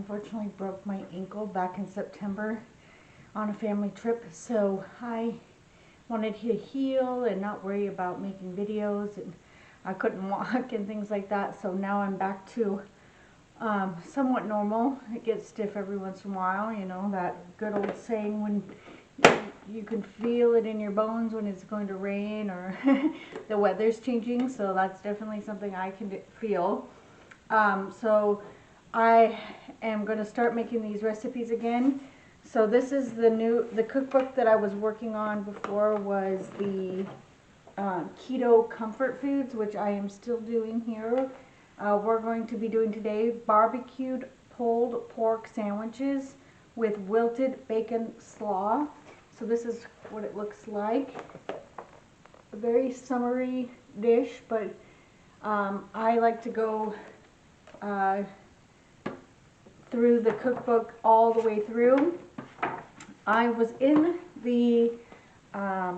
unfortunately broke my ankle back in September on a family trip, so I wanted to heal and not worry about making videos, and I couldn't walk and things like that. So now I'm back to somewhat normal. It gets stiff every once in a while, you know, that good old saying when you can feel it in your bones when it's going to rain or the weather's changing. So that's definitely something I can feel. So I am going to start making these recipes again. So this is the cookbook that I was working on before was the Keto Comfort Foods, which I am still doing here. We're going to be doing today barbecued pulled pork sandwiches with wilted bacon slaw. So this is what it looks like. A very summery dish, but I like to go through the cookbook all the way through. I was in the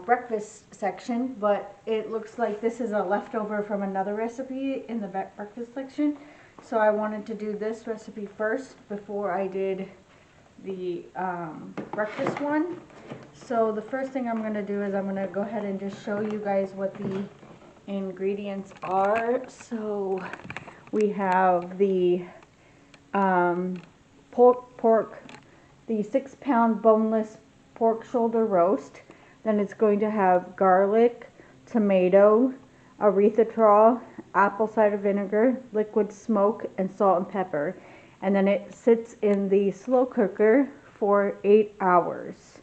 breakfast section, but it looks like this is a leftover from another recipe in the breakfast section. So I wanted to do this recipe first before I did the breakfast one. So the first thing I'm going to do is I'm going to go ahead and just show you guys what the ingredients are. So we have the pork, the 6-pound boneless pork shoulder roast. Then it's going to have garlic, tomato, erythritol, apple cider vinegar, liquid smoke, and salt and pepper. And then it sits in the slow cooker for 8 hours.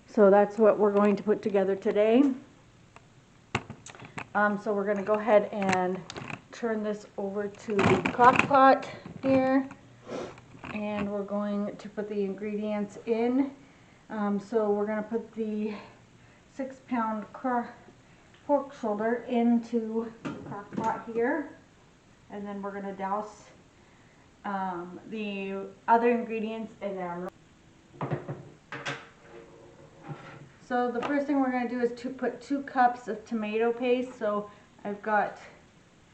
So that's what we're going to put together today. So we're going to go ahead and turn this over to the crock pot here. And we're going to put the ingredients in. So we're going to put the 6-pound pork shoulder into the crock pot here, and then we're going to douse the other ingredients in there. So the first thing we're going to do is to put 2 cups of tomato paste. So I've got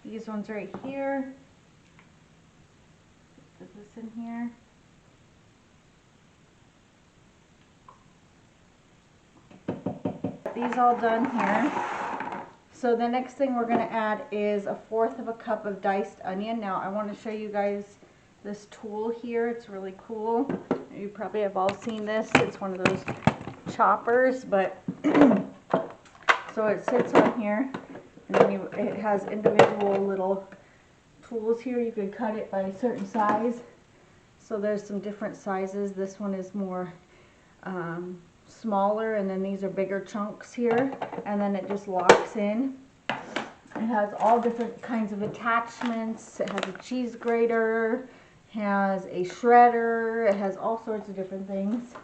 these ones right here. Put this in here. These all done here. So the next thing we're going to add is 1/4 of a cup of diced onion. Now I want to show you guys this tool here. It's really cool. You probably have all seen this. It's one of those choppers, but so it sits on here, and then it has individual little tools here. You can cut it by a certain size. So there's some different sizes. This one is more smaller, and then these are bigger chunks here, and then it just locks in. It has all different kinds of attachments. It has a cheese grater, has a shredder, it has all sorts of different things.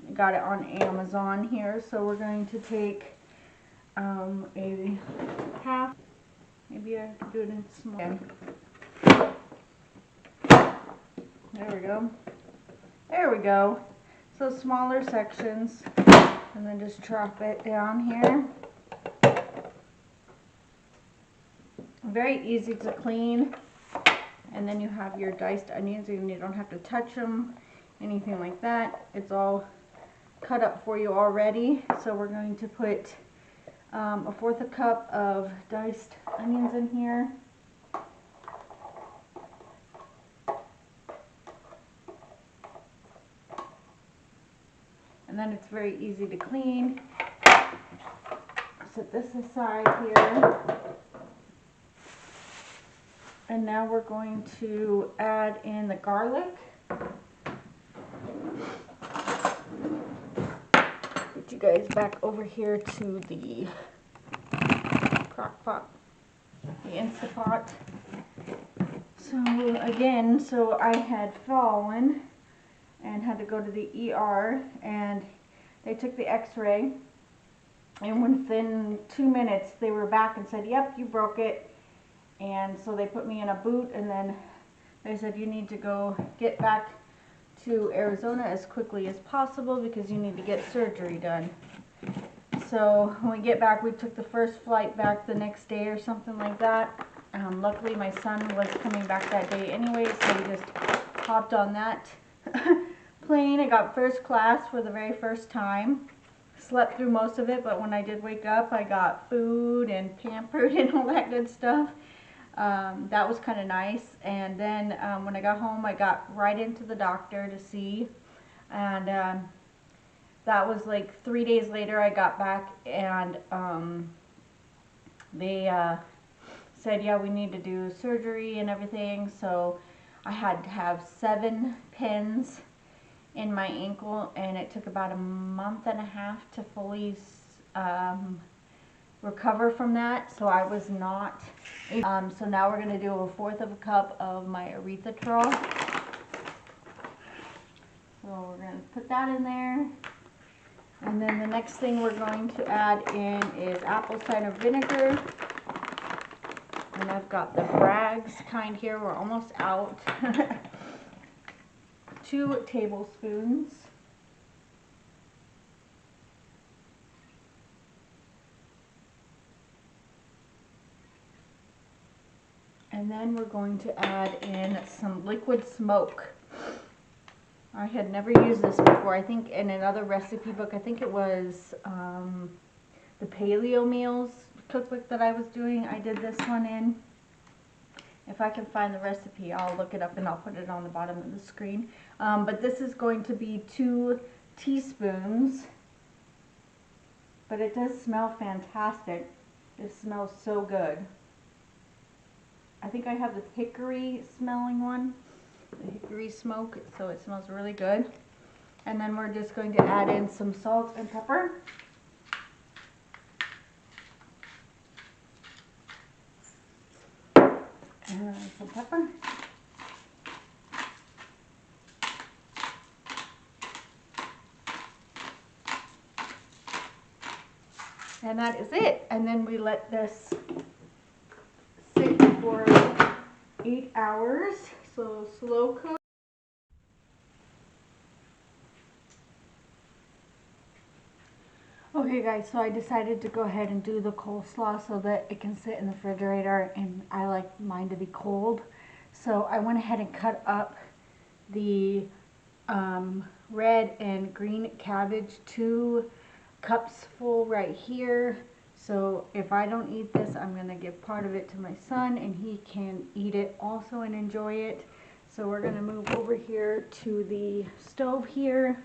I got it on Amazon here. So we're going to take a half, maybe I can do it in small. There we go. There we go. So smaller sections, and then just chop it down here. Very easy to clean. And then you have your diced onions, and you don't have to touch them, anything like that. It's all cut up for you already. So we're going to put 1/4 a cup of diced onions in here. And then it's very easy to clean. Set this aside here. And now we're going to add in the garlic. Put you guys back over here to the crock pot, the InstantPot. So again, so I had fallen and had to go to the ER, and they took the x-ray, and within 2 minutes they were back and said, yep, you broke it. And so they put me in a boot, and then they said you need to go get back to Arizona as quickly as possible because you need to get surgery done. So when we get back, we took the first flight back the next day or something like that. Luckily my son was coming back that day anyway, so we just hopped on that plane. I got first class for the very first time. Slept through most of it, but when I did wake up, I got food and pampered and all that good stuff. That was kind of nice. And then when I got home, I got right into the doctor to see. And that was like 3 days later I got back, and they said, yeah, we need to do surgery and everything. So I had to have 7 pins in my ankle, and it took about a month and a half to fully recover from that. So I was not, so now we're going to do 1/4 of a cup of my erythritol. So we're going to put that in there. And then the next thing we're going to add in is apple cider vinegar. And I've got the Bragg's kind here. We're almost out. 2 tablespoons. And then we're going to add in some liquid smoke. I had never used this before. I think in another recipe book, I think it was the Paleo Meals cookbook that I was doing, I did this one in. If I can find the recipe, I'll look it up and I'll put it on the bottom of the screen. But this is going to be 2 teaspoons. But it does smell fantastic. It smells so good. I think I have the hickory smelling one, the hickory smoke, so it smells really good. And then we're just going to add in some salt and pepper. Some pepper. And that is it. And then we let this sit for 8 hours. So slow cook. Okay guys, so I decided to go ahead and do the coleslaw so that it can sit in the refrigerator, and I like mine to be cold. So I went ahead and cut up the red and green cabbage, 2 cups full right here. So if I don't eat this, I'm going to give part of it to my son, and he can eat it also and enjoy it. So we're going to move over here to the stove here.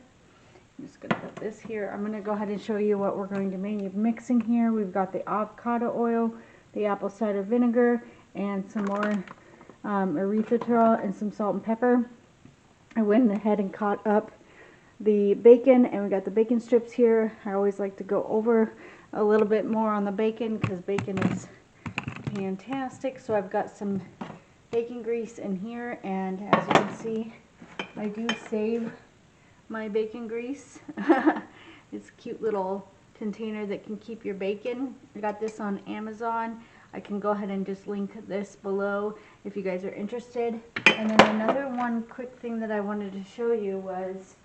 I'm just going to put this here. I'm going to go ahead and show you what we're going to be mixing here. We've got the avocado oil, the apple cider vinegar, and some more erythritol and some salt and pepper. I went ahead and cut up the bacon, and we got the bacon strips here. I always like to go over a little bit more on the bacon because bacon is fantastic. So I've got some bacon grease in here, and as you can see, I do save my bacon grease. It's a cute little container that can keep your bacon. I got this on Amazon. I can go ahead and just link this below if you guys are interested. And then another one quick thing that I wanted to show you was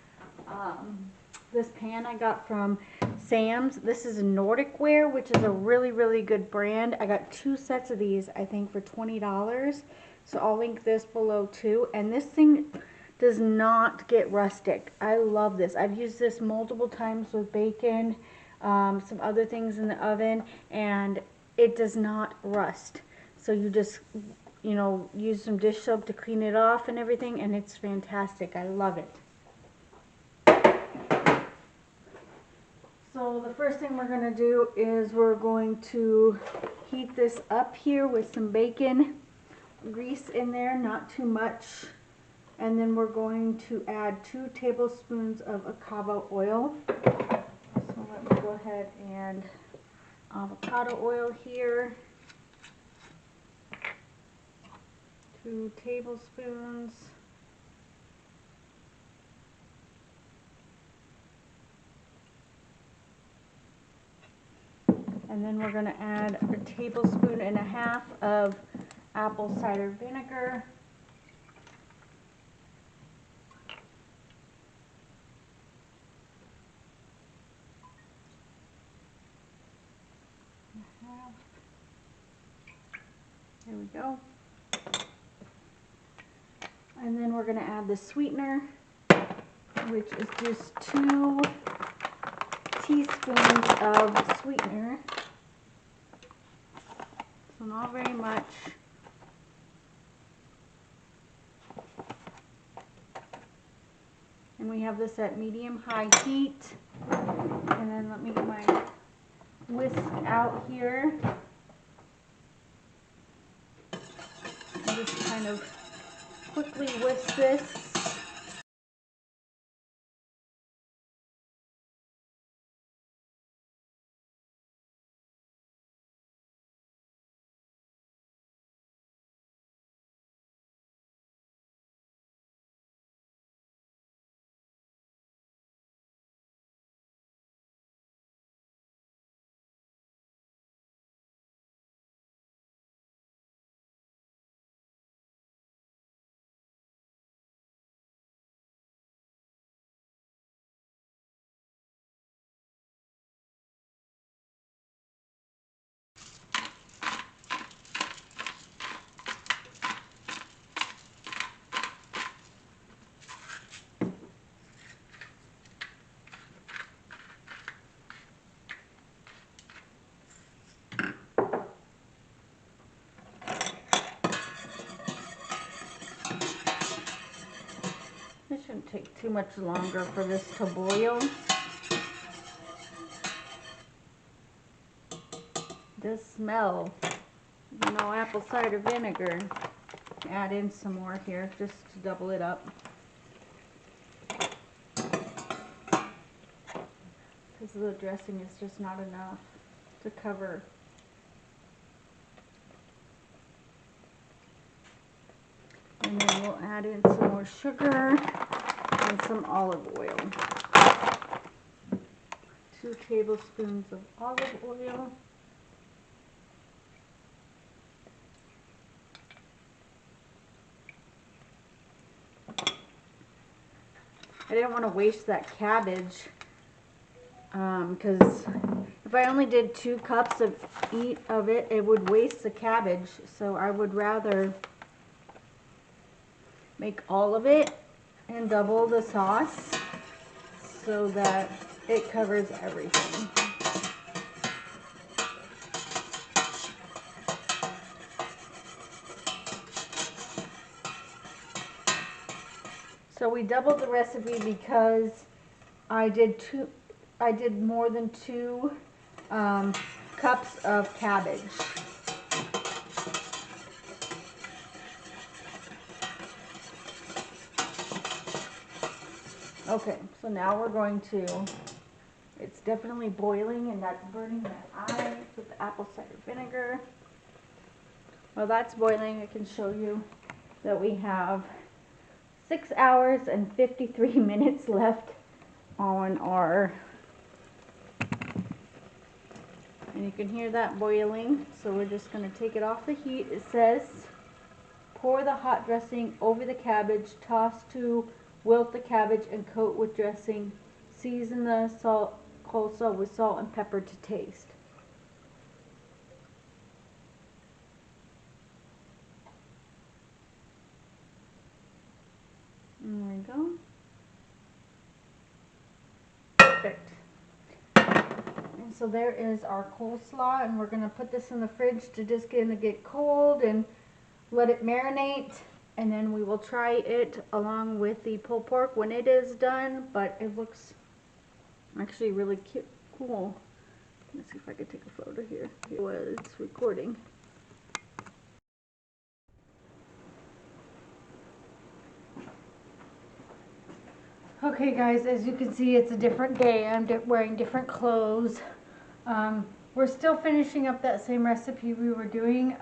this pan I got from Sam's. This is a Nordic Ware, which is a really, really good brand. I got 2 sets of these, I think, for $20. So I'll link this below too. And this thing does not get rustic. I love this. I've used this multiple times with bacon, some other things in the oven, and it does not rust. So you just, you know, use some dish soap to clean it off and everything, and it's fantastic. I love it. So the first thing we're going to do is we're going to heat this up here with some bacon grease in there, not too much. And then we're going to add 2 tablespoons of avocado oil. So let me go ahead and avocado oil here. 2 tablespoons. And then we're going to add 1.5 tablespoons of apple cider vinegar. There we go. And then we're going to add the sweetener. which is just 2 teaspoons of sweetener. So not very much. And we have this at medium-high heat. And then let me get my whisk out here. And just kind of quickly whisk this. It shouldn't take too much longer for this to boil. This smell, no apple cider vinegar. Add in some more here just to double it up. Because the dressing is just not enough to cover. And then we'll add in some more sugar and some olive oil. 2 tablespoons of olive oil. I didn't want to waste that cabbage because if I only did 2 cups of it, it would waste the cabbage. So I would rather make all of it and double the sauce so that it covers everything. So we doubled the recipe because I did more than 2 cups of cabbage. Okay, so now we're going to, it's definitely boiling and that's burning my eyes with the apple cider vinegar. While that's boiling, I can show you that we have 6 hours and 53 minutes left on our, and you can hear that boiling, so we're just going to take it off the heat. It says, pour the hot dressing over the cabbage, toss to wilt the cabbage and coat with dressing. Season the coleslaw with salt and pepper to taste. There we go. Perfect. And so there is our coleslaw, and we're going to put this in the fridge to just get cold and let it marinate, and then we will try it along with the pulled pork when it is done. But it looks actually really cute, cool. Let's see if I could take a photo here while it's recording. Okay guys, as you can see, it's a different day. I'm wearing different clothes. We're still finishing up that same recipe we were doing.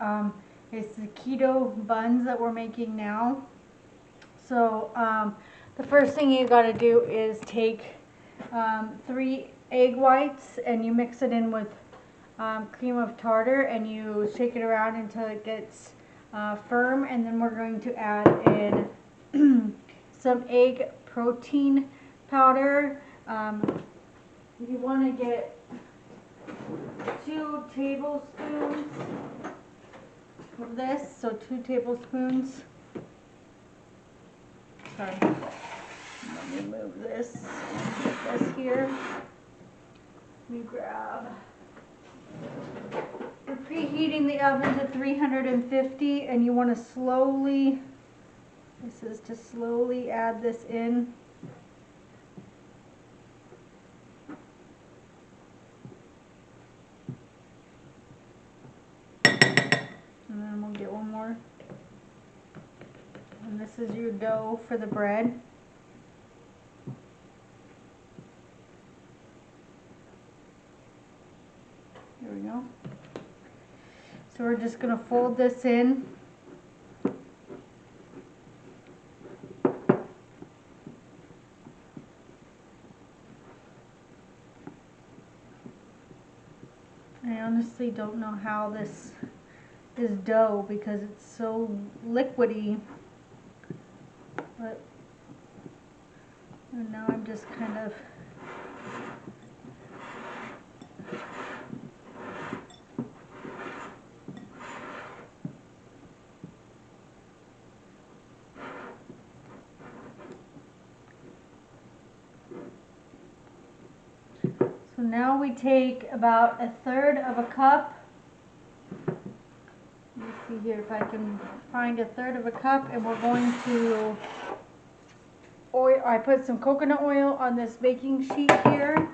It's the keto buns that we're making now. So the first thing you got to do is take 3 egg whites and you mix it in with cream of tartar and you shake it around until it gets firm, and then we're going to add in some egg protein powder. You want to get 2 tablespoons of this, so 2 tablespoons. Sorry, let remove this and put this here. Let me grab. We're preheating the oven to 350 and you want to slowly, this is to slowly add this in. And then we'll get one more. And this is your dough for the bread. Here we go. So we're just going to fold this in. I honestly don't know how this is dough because it's so liquidy. But and now I'm just kind of so now we take about 1/3 of a cup. Let me see here if I can find 1/3 of a cup, and we're going to oil. I put some coconut oil on this baking sheet here.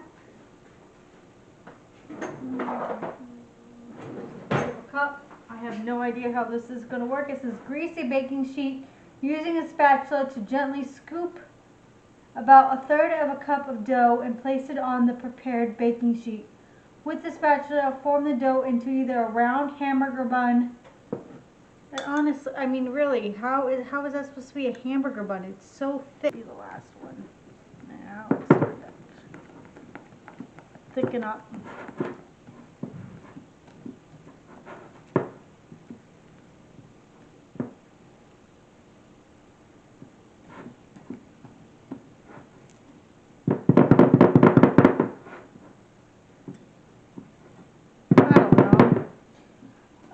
A cup. I have no idea how this is going to work. It says greasy baking sheet. Using a spatula to gently scoop about 1/3 of a cup of dough and place it on the prepared baking sheet. With the spatula, form the dough into either a round hamburger bun. And honestly, I mean, really, how is that supposed to be a hamburger bun? It's so thick. Be the last one. Now let's start that. Thicken up.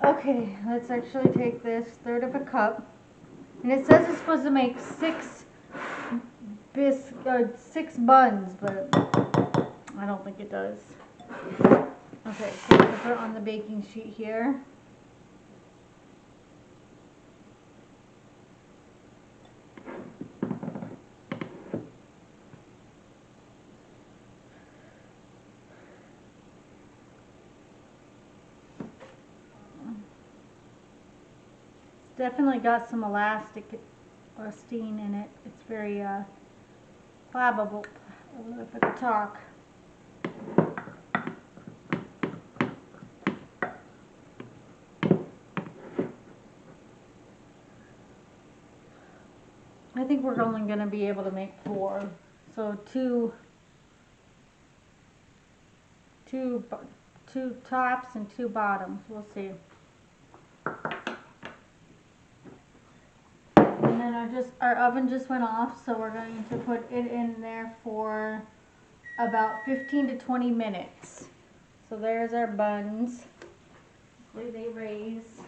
Okay, let's actually take this 1/3 of a cup, and it says it's supposed to make six buns, but I don't think it does. Okay, so I'm gonna put it on the baking sheet here. Definitely got some elastine in it. It's very flammable. I don't know if I can talk. I think we're only going to be able to make 4. So two tops and 2 bottoms. We'll see. And then our oven just went off, so we're going to put it in there for about 15 to 20 minutes. So there's our buns. Hopefully they raise.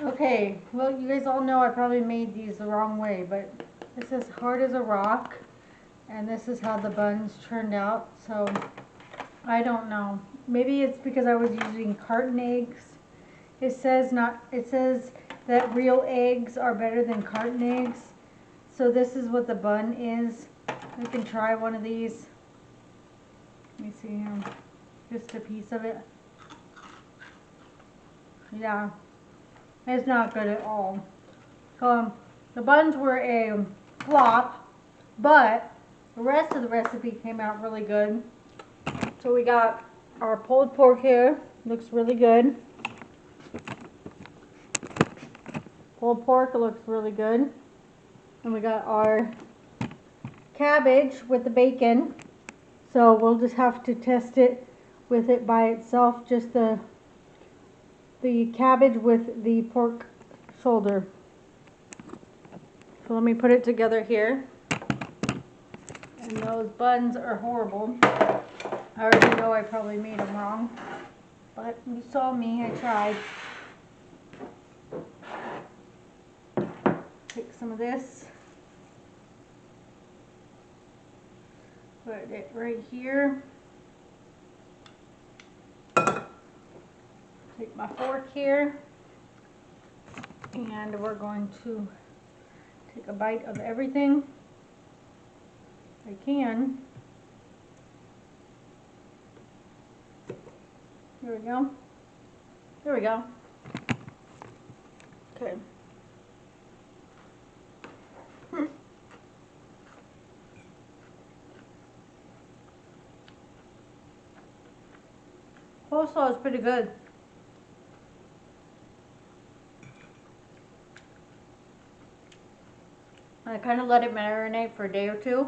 Okay, well, you guys all know I probably made these the wrong way, but this is hard as a rock, and this is how the buns turned out. So I don't know. Maybe it's because I was using carton eggs. It says that real eggs are better than carton eggs. So this is what the bun is. We can try one of these. Let me see here. Just a piece of it. Yeah. It's not good at all. The buns were a flop, but the rest of the recipe came out really good. So we got our pulled pork here. Looks really good. Pulled pork looks really good. And we got our cabbage with the bacon. So we'll just have to test it with it by itself, just the cabbage with the pork shoulder. So let me put it together here. And those buns are horrible. I already know I probably made them wrong. But you saw me, I tried. Take some of this. Put it right here. Take my fork here. And we're going to take a bite of everything I can. There we go. There we go. Okay. Coleslaw is pretty good. I kind of let it marinate for a day or two.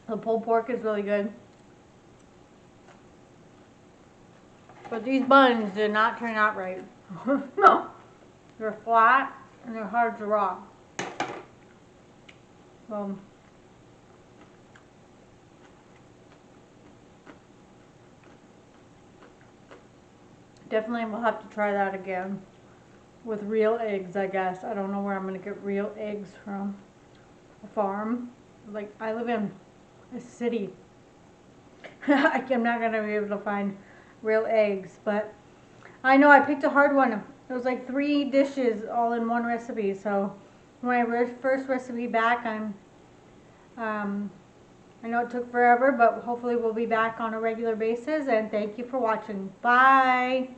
The pulled pork is really good. But these buns did not turn out right. No. They're flat and they're hard to raw. Definitely will have to try that again. With real eggs, I guess. I don't know where I'm going to get real eggs from. A farm. Like, I live in a city. I'm not going to be able to find real eggs. But I know I picked a hard one. It was like 3 dishes all in one recipe. So when I first recipe back, I know it took forever, but hopefully we'll be back on a regular basis. And thank you for watching. Bye.